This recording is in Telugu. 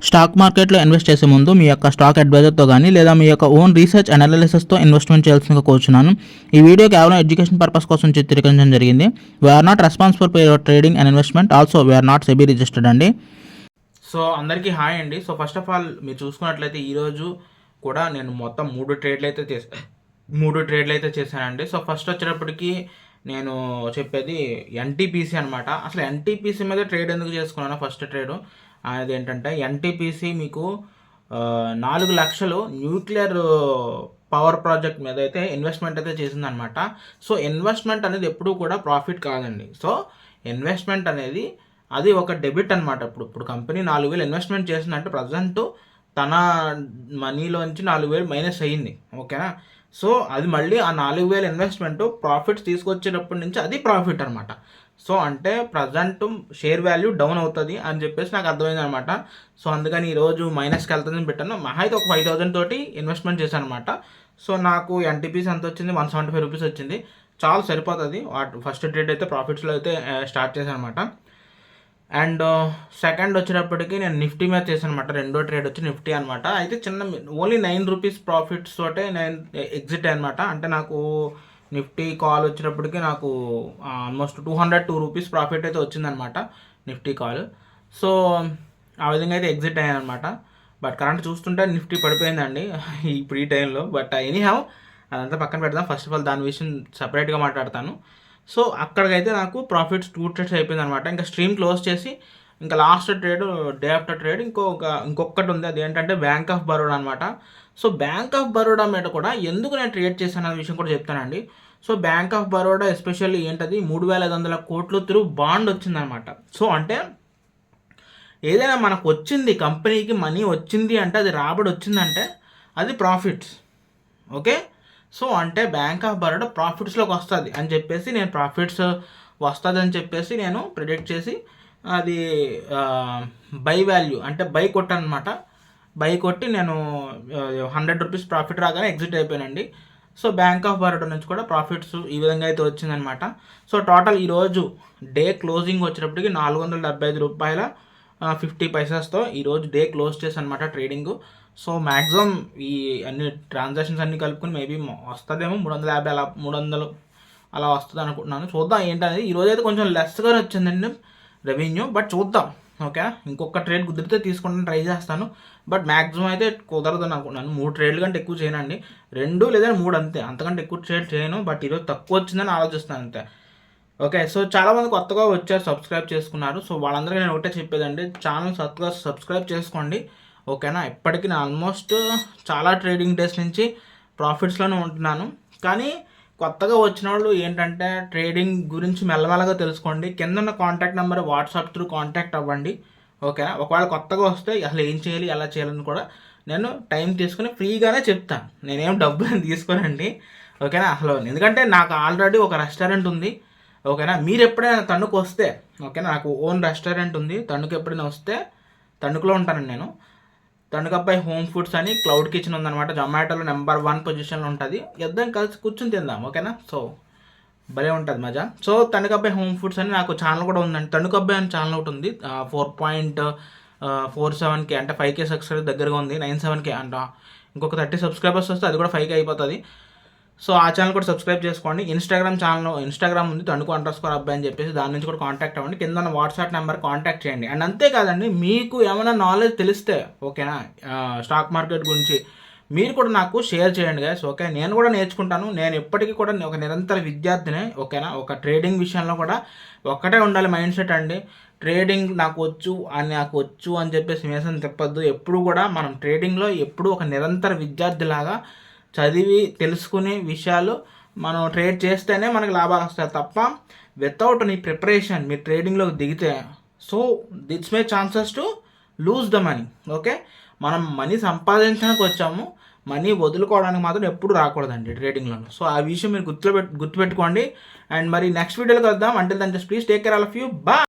స్టాక్ మార్కెట్లో ఇన్వెస్ట్ చేసే ముందు మీ యొక్క స్టాక్ అడ్వైజర్తో కానీ లేదా మీ యొక్క ఓన్ రీసెర్చ్ అనాలిసిస్తో ఇన్వెస్ట్మెంట్ చేయాల్సిందిగా కోరుచున్నాను. ఈ వీడియో కేవలం ఎడ్యుకేషన్ పర్పస్ కోసం చిత్రీకరించడం జరిగింది. We are not responsible for your trading and investment. Also we are not SEBI registered అండి. సో అందరికీ హాయ్ అండి. సో ఫస్ట్ ఆఫ్ ఆల్ మీరు చూసుకున్నట్లయితే ఈరోజు కూడా నేను మొత్తం మూడు ట్రేడ్లు అయితే చేశానండి. సో ఫస్ట్ వచ్చేటప్పటికి నేను చెప్పేది ఎన్టీపీసీ అనమాట. అసలు ఎన్టీపీసీ మీద ట్రేడ్ ఎందుకు చేసుకున్నాను? ఫస్ట్ ట్రేడ్ అది ఏంటంటే ఎన్టీపీసీ మీకు 4 లక్షలు న్యూక్లియర్ పవర్ ప్రాజెక్ట్ మీద అయితే ఇన్వెస్ట్మెంట్ అయితే చేసిందనమాట. సో ఇన్వెస్ట్మెంట్ అనేది ఎప్పుడూ కూడా ప్రాఫిట్ కాదండి. సో ఇన్వెస్ట్మెంట్ అనేది అది ఒక డెబిట్ అనమాట. ఇప్పుడు కంపెనీ 4,000 ఇన్వెస్ట్మెంట్ చేసిందంటే ప్రజెంట్ తన మనీలోంచి 4,000 మైనస్ అయ్యింది, ఓకేనా. సో అది మళ్ళీ ఆ 4,000 ఇన్వెస్ట్మెంట్ ప్రాఫిట్స్ తీసుకొచ్చేటప్పటి నుంచి అది ప్రాఫిట్ అనమాట. సో అంటే ప్రజెంట్ షేర్ వాల్యూ డౌన్ అవుతుంది అని చెప్పేసి నాకు అర్థమైంది అనమాట. సో అందుకని ఈరోజు మైనస్కి వెళ్తుందని పెట్టాను. మహా అయితే ఒక 5,000 తోటి ఇన్వెస్ట్మెంట్ చేశాను అనమాట. సో నాకు ఎన్టీపీసీ ఎంత వచ్చింది? 175 రూపీస్ వచ్చింది. చాలా సరిపోతుంది. ఫస్ట్ ట్రేడ్ అయితే ప్రాఫిట్స్లో అయితే స్టార్ట్ చేశాను అనమాట. అండ్ సెకండ్ వచ్చేటప్పటికి నేను నిఫ్టీ మీద చేశాను అనమాట. రెండో ట్రేడ్ వచ్చి నిఫ్టీ అనమాట. అయితే చిన్న ఓన్లీ 9 రూపీస్ ప్రాఫిట్స్ తోటే నేను ఎగ్జిట్ అనమాట. అంటే నాకు నిఫ్టీ కాల్ వచ్చేటప్పటికి నాకు ఆల్మోస్ట్ 202 రూపీస్ ప్రాఫిట్ అయితే వచ్చిందనమాట నిఫ్టీ కాల్. సో ఆ విధంగా అయితే ఎగ్జిట్ అయ్యాను అనమాట. బట్ కరెంట్ చూస్తుంటే నిఫ్టీ పడిపోయిందండి ఇప్పుడు ఈ టైంలో. బట్ ఎనీహౌ అదంతా పక్కన పెడదాం. ఫస్ట్ ఆఫ్ ఆల్ దాని విషయం సపరేట్గా మాట్లాడతాను. సో అక్కడికైతే నాకు ప్రాఫిట్స్ 2 ట్రేడ్స్ అయిపోయింది అనమాట. ఇంకా స్ట్రీమ్ క్లోజ్ చేసి ఇంకా last trade day after trade ఇంకొకటి ఉంది. అది ఏంటంటే బ్యాంక్ ఆఫ్ బరోడా అనమాట. సో బ్యాంక్ ఆఫ్ బరోడా మీద కూడా ఎందుకు నేను ట్రేడ్ చేశాను అనే విషయం కూడా చెప్తానండి. So bank of Baroda especially ఏంటది 3,500 కోట్లు త్రూ బాండ్ వచ్చిందనమాట. సో అంటే ఏదైనా మనకు వచ్చింది, కంపెనీకి మనీ వచ్చింది అంటే, అది రాబడి వచ్చిందంటే అది ప్రాఫిట్స్, ఓకే. సో అంటే బ్యాంక్ ఆఫ్ బరోడా ప్రాఫిట్స్లోకి వస్తుంది అని చెప్పేసి నేను ప్రాఫిట్స్ వస్తుంది అని చెప్పేసి నేను ప్రిడిక్ట్ చేసి అది బై వాల్యూ అంటే బై కొట్టాను అనమాట. బై కొట్టి నేను 100 రూపీస్ ప్రాఫిట్ రాగానే ఎగ్జిట్ అయిపోయానండి. సో బ్యాంక్ ఆఫ్ బరోడా నుంచి కూడా ప్రాఫిట్స్ ఈ విధంగా అయితే వచ్చిందనమాట. సో టోటల్ ఈరోజు డే క్లోజింగ్ వచ్చేటప్పటికి 475 రూపాయల 50 పైసాస్తో ఈరోజు డే క్లోజ్ చేశాను అనమాట ట్రేడింగ్. సో మ్యాక్సిమం ఈ అన్ని ట్రాన్సాక్షన్స్ అన్నీ కలుపుకొని మేబీ వస్తుందేమో 350 అలా వస్తుంది అనుకుంటున్నాను. చూద్దాం ఏంటనేది. ఈరోజు అయితే కొంచెం లెస్గా వచ్చిందండి రెవెన్యూ, బట్ చూద్దాం, ఓకే. ఇంకొక ట్రేడ్ కుదిరితే తీసుకుంటాను, ట్రై చేస్తాను. బట్ మ్యాక్సిమం అయితే కుదరదని అనుకుంటున్నాను. 3 ట్రేడ్ల కంటే ఎక్కువ చేయనండి. 2 లేదా 3 అంతే, అంతకంటే ఎక్కువ ట్రేడ్ చేయను. బట్ ఈరోజు తక్కువ వచ్చిందని ఆలోచిస్తాను అంతే, ఓకే. సో చాలామంది కొత్తగా వచ్చారు, సబ్స్క్రైబ్ చేసుకున్నారు. సో వాళ్ళందరికీ నేను ఒకటే చెప్పేదండి, ఛానల్ సబ్స్క్రైబ్ చేసుకోండి, ఓకేనా. ఇప్పటికీ నేను ఆల్మోస్ట్ చాలా ట్రేడింగ్ డేస్ నుంచి ప్రాఫిట్స్లోనే ఉంటున్నాను. కానీ కొత్తగా వచ్చిన వాళ్ళు ఏంటంటే ట్రేడింగ్ గురించి మెల్లమెల్లగా తెలుసుకోండి. కింద ఉన్న contact number WhatsApp through contact అవ్వండి, ఓకేనా. ఒకవేళ కొత్తగా వస్తే అసలు ఏం చేయాలి, ఎలా చేయాలని కూడా నేను టైం తీసుకుని ఫ్రీగానే చెప్తాను. నేనేం డబ్బులు తీసుకోనండి, ఓకేనా. అసలు ఎందుకంటే నాకు ఆల్రెడీ ఒక రెస్టారెంట్ ఉంది, ఓకేనా. మీరు ఎప్పుడైనా తణుకు వస్తే, ఓకేనా, నాకు ఓన్ రెస్టారెంట్ ఉంది. తణుకు ఎప్పుడైనా వస్తే తణుకులో ఉంటానండి నేను. తణుకబ్బాయి హోమ్ ఫుడ్స్ అని క్లౌడ్ కిచెన్ ఉందన్నమాట. జొమాటోలో నెంబర్ 1 పొజిషన్లో ఉంటుంది. ఇద్దరం కలిసి కూర్చొని తిందాం, ఓకేనా. సో భలే ఉంటుంది మజా. సో తణుకబ్బాయి హోమ్ ఫుడ్స్ అని నాకు ఛానల్ కూడా ఉందండి. తణుకబ్బాయి అని ఛానల్ ఒకటి ఉంది. 4.47K అంటే 5K సబ్స్క్రైబర్ దగ్గరగా ఉంది. 97K అంట. ఇంకొక 30 సబ్స్క్రైబర్స్ వస్తే అది కూడా 5K అయిపోతుంది. సో ఆ ఛానల్ కూడా సబ్స్క్రైబ్ చేసుకోండి. ఇన్స్టాగ్రామ్ ఉంది తణుకు_అబ్బాయి అని చెప్పేసి, దాని నుంచి కూడా కాంటాక్ట్ అవ్వండి. కింద వాట్సాప్ నెంబర్ కాంటాక్ట్ చేయండి. అండ్ అంతేకాదండి, మీకు ఏమైనా నాలెడ్జ్ తెలిస్తే, ఓకేనా, స్టాక్ మార్కెట్ గురించి మీరు కూడా నాకు షేర్ చేయండి గైస్, ఓకే. నేను కూడా నేర్చుకుంటాను. నేను ఎప్పటికీ కూడా ఒక నిరంతర విద్యార్థినే, ఓకేనా. ఒక ట్రేడింగ్ విషయంలో కూడా ఒక్కటే ఉండాలి మైండ్ సెట్ అండి. ట్రేడింగ్ నాకు వచ్చు అని చెప్పేసి మేసం చెప్పొద్దు. ఎప్పుడు కూడా మనం ట్రేడింగ్లో ఎప్పుడు ఒక నిరంతర విద్యార్థిలాగా చదివి తెలుసుకునే విషయాలు మనం ట్రేడ్ చేస్తేనే మనకి లాభాలు వస్తాయి తప్ప వితౌట్ నీ ప్రిపరేషన్ మీరు ట్రేడింగ్లోకి దిగితే, so it's may chances to lose the money, okay. మనం మనీ సంపాదించడానికి వచ్చాము, మనీ వదులుకోవడానికి మాత్రం ఎప్పుడు రాకూడదండి ట్రేడింగ్లో. సో ఆ విషయం మీరు గుర్తుపెట్టుకోండి. అండ్ మరి నెక్స్ట్ వీడియోలో కలుద్దాం. Until then just please take care all of you. Bye.